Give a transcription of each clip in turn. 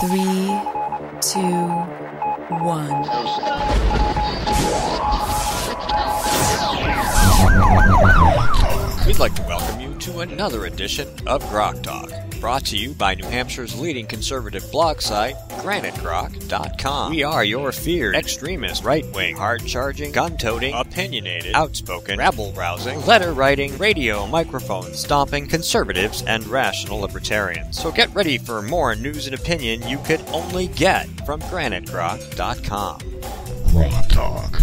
3, 2, 1. We'd like to welcome you to another edition of Grok Talk, brought to you by New Hampshire's leading conservative blog site, GraniteGrok.com. We are your feared, extremist, right-wing, hard-charging, gun-toting, opinionated, outspoken, rabble-rousing, letter-writing, radio microphone stomping conservatives and rational libertarians. So get ready for more news and opinion you could only get from GraniteGrok.com. Grok Talk.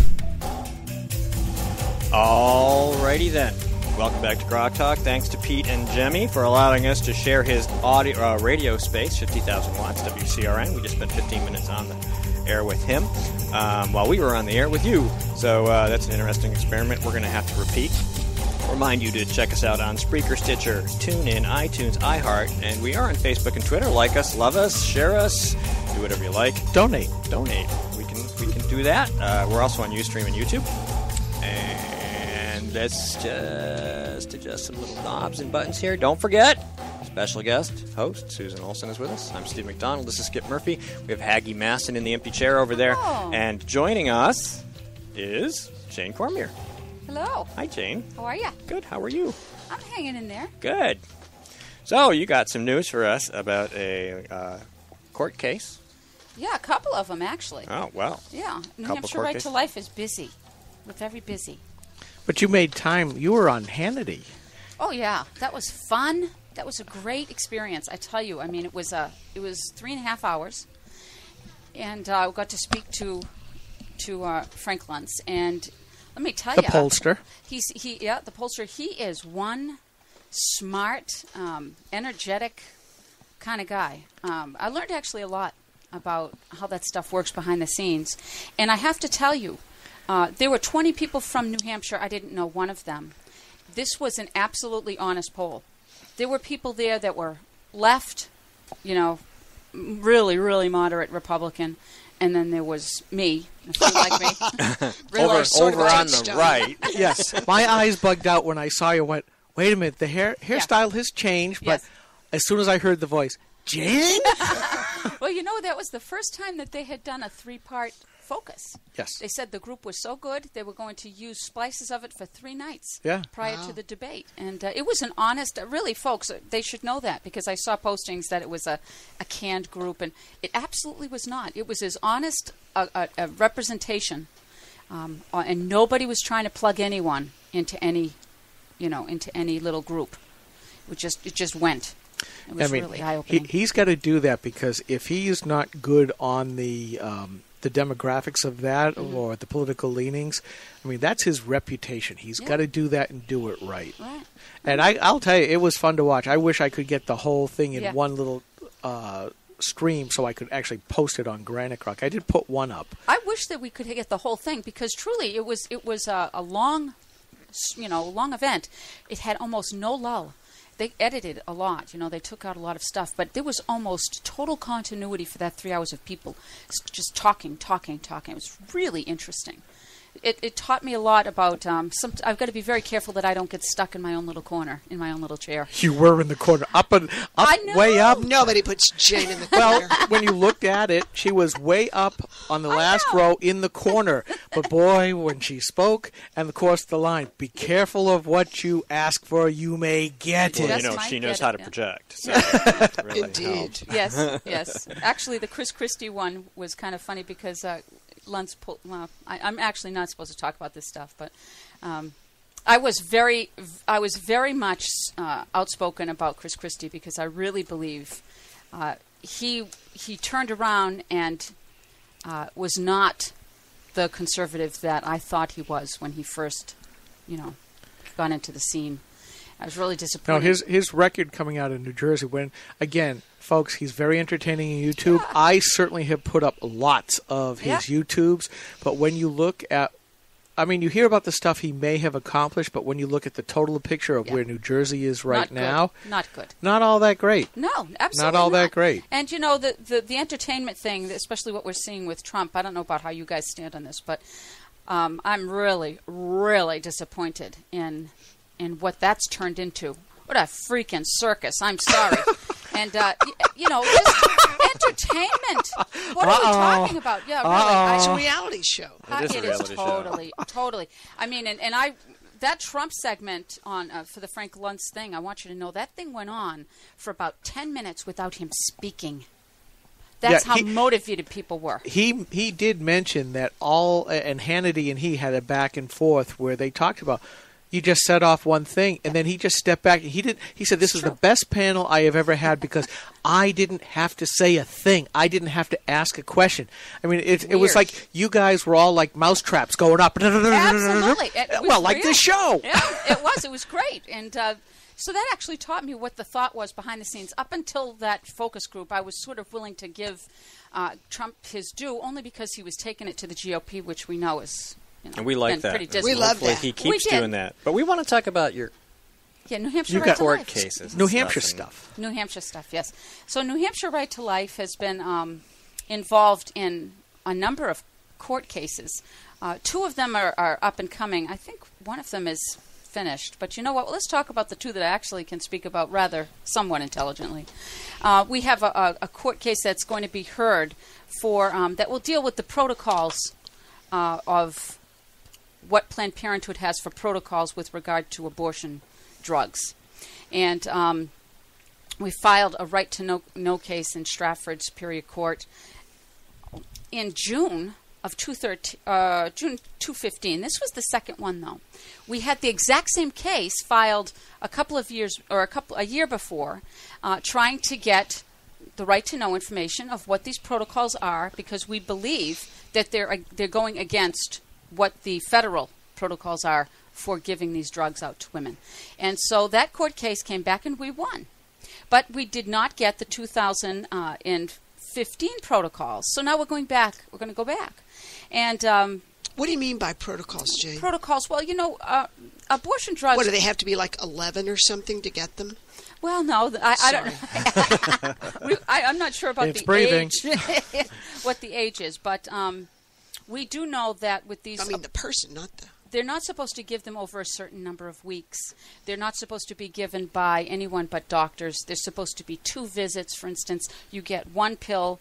Alrighty then. Welcome back to Grok Talk. Thanks to Pete and Jemmy for allowing us to share his audio radio space, 50,000 watts, WCRN. We just spent 15 minutes on the air with him while we were on the air with you. So that's an interesting experiment we're going to have to repeat. Remind you to check us out on Spreaker, Stitcher, TuneIn, iTunes, iHeart, and we are on Facebook and Twitter. Like us, love us, share us, do whatever you like. Donate. We can do that. We're also on Ustream and YouTube. And let's just adjust some little knobs and buttons here. Don't forget, special guest host Susan Olson is with us. I'm Steve McDonald. This is Skip Murphy. We have Haggie Masson in the empty chair over there. Oh. And joining us is Jane Cormier. Hello. Hi, Jane. How are you? Good. How are you? I'm hanging in there. Good. So you got some news for us about a court case. Yeah, a couple of them, actually. Oh, well. Yeah. New Couple Hampshire court Right cases. to Life is busy. We're very busy. But you made time. You were on Hannity. Oh, yeah. That was fun. That was a great experience, I tell you. I mean, it was 3.5 hours. And I got to speak to Frank Luntz. And let me tell you. The pollster. The pollster. He is one smart, energetic kind of guy. I learned actually a lot about how that stuff works behind the scenes. And I have to tell you, there were 20 people from New Hampshire. I didn't know one of them. This was an absolutely honest poll. There were people there that were left, really, really moderate Republican. And then there was me, if you like me. Really over on the right. Yes. My eyes bugged out when I saw you and went, wait a minute, the hairstyle has changed. But Yes. as soon as I heard the voice, Jane? Well, that was the first time that they had done a 3-part focus. Yes. They said the group was so good, they were going to use splices of it for 3 nights prior to the debate. And it was an honest, really, folks, they should know that, because I saw postings that it was a canned group, and it absolutely was not. It was as honest a representation, and nobody was trying to plug anyone into any little group. It just went. It was really eye-opening. He's got to do that, because if he is not good on the demographics of that or the political leanings, that's his reputation. He's got to do that and do it right. Right. And I'll tell you, it was fun to watch. I wish I could get the whole thing in one little stream so I could actually post it on Granite Grok. I did put one up. I wish that we could get the whole thing, because truly it was a long, long event. It had almost no lull. They edited a lot, they took out a lot of stuff, but there was almost total continuity for that 3 hours of people just talking. It was really interesting. It taught me a lot about, I've got to be very careful that I don't get stuck in my own little corner, in my own little chair. You were in the corner, way up. Nobody puts Jane in the corner. Well, when you looked at it, she was way up on the last row in the corner. But boy, when she spoke, and of course the line, be careful of what you ask for, you may get it. Well, She knows how to project. So really Indeed. helps. Yes. Actually, the Chris Christie one was kind of funny, because Luntz I'm actually not supposed to talk about this stuff, but I was very much outspoken about Chris Christie, because I really believe he turned around and was not the conservative that I thought he was when he first, got into the scene. I was really disappointed. No, his record coming out of New Jersey, when, again, folks, he's very entertaining on YouTube. Yeah. I certainly have put up lots of his YouTubes, but when you look at, you hear about the stuff he may have accomplished, but when you look at the total picture of where New Jersey is right now, not good. Not all that great. No, absolutely not all that great. And the entertainment thing, especially what we're seeing with Trump, I don't know about how you guys stand on this, but I'm really, really disappointed in what that's turned into. What a freaking circus! I'm sorry, and entertainment. What are we talking about? Yeah, really. It's a reality show. It is a reality show. Totally. I mean, and I that Trump segment on for the Frank Luntz thing, I want you to know that thing went on for about 10 minutes without him speaking. That's how motivated people were. He did mention that and Hannity and he had a back and forth where they talked about, you just set off one thing, and then he just stepped back. He said, this is the best panel I have ever had because I didn't have to say a thing. I didn't have to ask a question. I mean, it was like you guys were all like mousetraps going up. Absolutely. Well, like this show. Yeah, it was. It was great. And so that actually taught me what the thought was behind the scenes. Up until that focus group, I was sort of willing to give Trump his due only because he was taking it to the GOP, which we know is... and we like that. We love that. He keeps doing that. But we want to talk about your New Hampshire Right to court Life. cases. New Hampshire stuff. New Hampshire stuff, yes. So New Hampshire Right to Life has been involved in a number of court cases. Two of them are up and coming. I think one of them is finished. But you know what? Let's talk about the two that I actually can speak about rather somewhat intelligently. We have a court case that's going to be heard for that will deal with the protocols of what Planned Parenthood has for protocols with regard to abortion drugs. And we filed a right to know case in Stratford Superior Court in June of June 2015. This was the second one, though. We had the exact same case filed a year before, trying to get the right to know information of what these protocols are, because we believe that they're going against what the federal protocols are for giving these drugs out to women. And so that court case came back and we won. But we did not get the 2015 protocols. So now we're going back. We're going to go back. And what do you mean by protocols, Jane? Protocols, well, abortion drugs... What, do they have to be like 11 or something to get them? Well, no, I don't. I'm not sure about the age, what the age is, but we do know that with these. I mean, the person, not the. They're not supposed to give them over a certain number of weeks. They're not supposed to be given by anyone but doctors. They're supposed to be 2 visits. For instance, you get 1 pill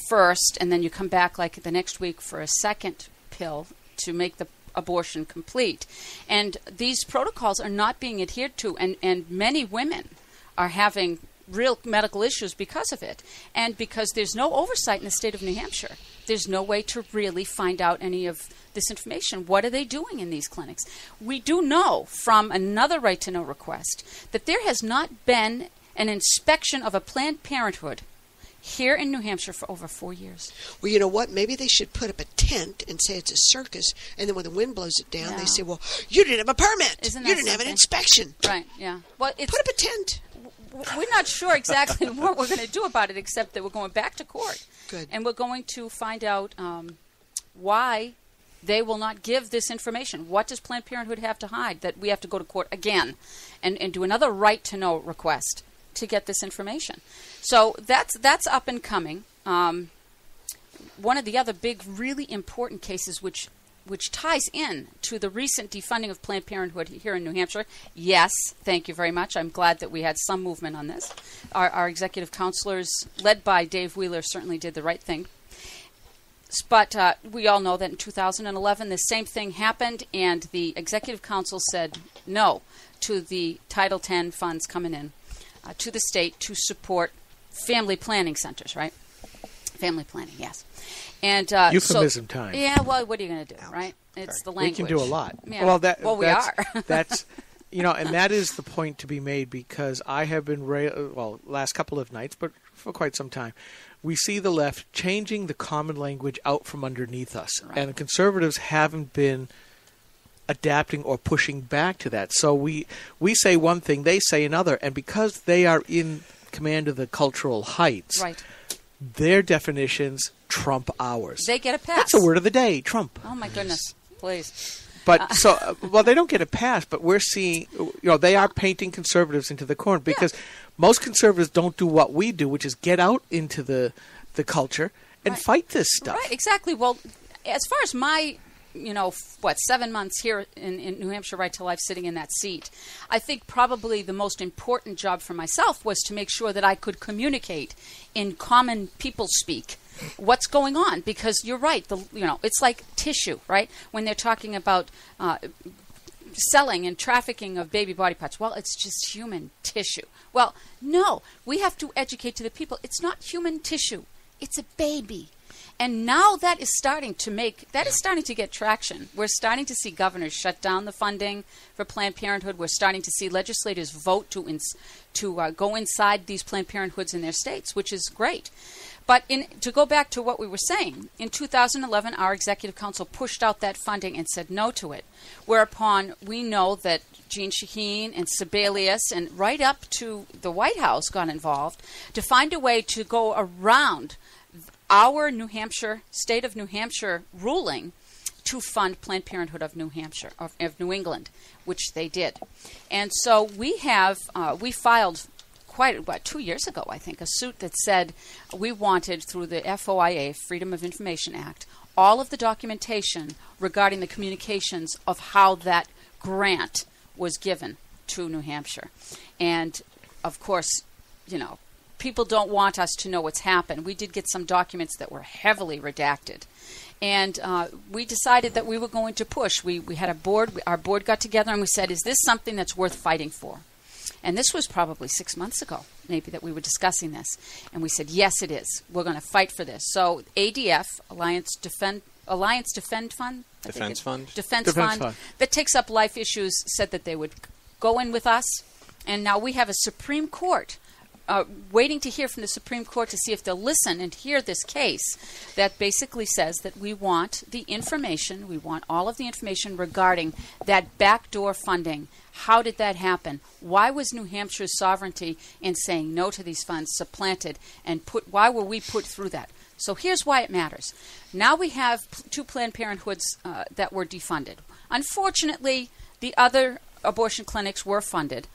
first, and then you come back like the next week for a second pill to make the abortion complete. And these protocols are not being adhered to, and many women are having real medical issues because of it. And because there's no oversight in the state of New Hampshire, there's no way to really find out any of this information. What are they doing in these clinics? We do know from another right to know request that there has not been an inspection of a Planned Parenthood here in New Hampshire for over 4 years. Well, you know what? Maybe they should put up a tent and say it's a circus, and then when the wind blows it down, they say, well, you didn't have a permit. You didn't have an inspection. Right, yeah. Well, put up a tent. We're not sure exactly what we're going to do about it, except that we're going back to court. Good. And we're going to find out why they will not give this information. What does Planned Parenthood have to hide that we have to go to court again and do another right to know request to get this information? So that's up and coming. One of the other big, really important cases which ties in to the recent defunding of Planned Parenthood here in New Hampshire. Yes, thank you very much. I'm glad that we had some movement on this. Our executive counselors, led by Dave Wheeler, certainly did the right thing. But we all know that in 2011, the same thing happened, and the executive council said no to the Title X funds coming in to the state to support family planning centers, right? Family planning, yes. And euphemism time. Yeah, well, what are you going to do, right? It's the language. We can do a lot. Yeah. Well, we are. That's, and that is the point to be made, because I have been, last couple of nights, but for quite some time, we see the left changing the common language out from underneath us. Right. And the conservatives haven't been adapting or pushing back to that. So we say one thing, they say another. And because they are in command of the cultural heights, right, their definitions trump ours. They get a pass. That's the word of the day, Trump. Oh, my goodness. Please. But they don't get a pass, but we're seeing, they are painting conservatives into the corner, because most conservatives don't do what we do, which is get out into the culture and fight this stuff. Right, exactly. Well, as far as my 7 months here in New Hampshire Right to Life sitting in that seat, I think probably the most important job for myself was to make sure that I could communicate in common people speak what's going on, because you're right, it's like tissue, right? When they're talking about selling and trafficking of baby body parts, well, it's just human tissue. Well, no, we have to educate to the people. It's not human tissue. It's a baby. And now that is starting to get traction. We're starting to see governors shut down the funding for Planned Parenthood. We're starting to see legislators vote to go inside these Planned Parenthoods in their states, which is great. But to go back to what we were saying, in 2011, our Executive Council pushed out that funding and said no to it, whereupon we know that Jean Shaheen and Sebelius and right up to the White House got involved to find a way to go around our state of New Hampshire ruling to fund Planned Parenthood of New Hampshire, of New England, which they did. And so we filed 2 years ago, I think, a suit that said we wanted, through the FOIA, Freedom of Information Act, all of the documentation regarding the communications of how that grant was given to New Hampshire. And, of course, people don't want us to know what's happened. We did get some documents that were heavily redacted. And we decided that we were going to push. We had a board. Our board got together and we said, is this something that's worth fighting for? And this was probably 6 months ago, maybe, that we were discussing this. And we said, yes, it is. We're going to fight for this. So ADF, Alliance Defend Fund? Defense Fund, that takes up life issues, said that they would go in with us. And now we have a Supreme Court waiting to hear from the Supreme Court to see if they'll listen and hear this case that basically says that we want the information, we want all of the information regarding that backdoor funding. How did that happen? Why was New Hampshire's sovereignty in saying no to these funds supplanted, and why were we put through that? So here's why it matters. Now we have 2 Planned Parenthoods that were defunded. Unfortunately, the other abortion clinics were funded.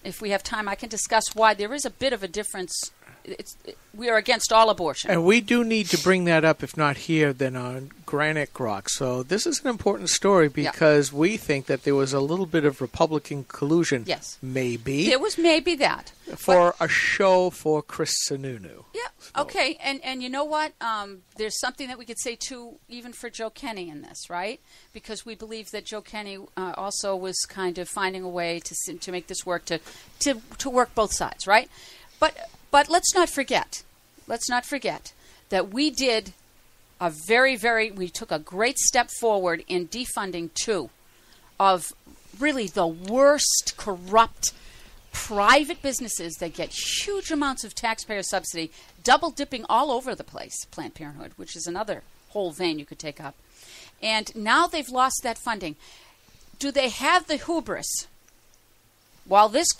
If we have time, I can discuss why there is a bit of a difference. We are against all abortion. And we do need to bring that up, if not here, then on Granite Rock. So this is an important story because we think that there was a little bit of Republican collusion. Yes. Maybe. There was maybe that. For a show for Chris Sununu. Yeah. So. Okay. And you know what? There's something that we could say, too, even for Joe Kenny in this, right? Because we believe that Joe Kenny also was kind of finding a way to make this work, to work both sides, right? But let's not forget that we did we took a great step forward in defunding 2 of really the worst corrupt private businesses that get huge amounts of taxpayer subsidy, double dipping all over the place, Planned Parenthood, which is another whole vein you could take up. And now they've lost that funding. Do they have the hubris, while this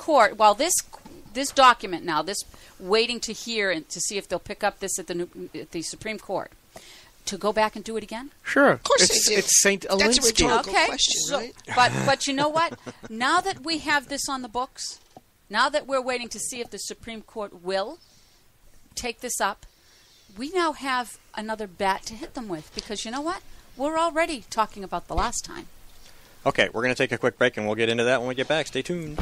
document now, this waiting to hear and to see if they'll pick up this at the Supreme Court, to go back and do it again? Sure. Of course they do. It's St. Alinsky. That's a rhetorical question, right? But you know what? Now that we have this on the books, now that we're waiting to see if the Supreme Court will take this up, we now have another bat to hit them with, because you know what? We're already talking about the last time. Okay, we're going to take a quick break, and we'll get into that when we get back. Stay tuned.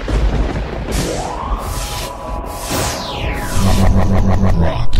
Rock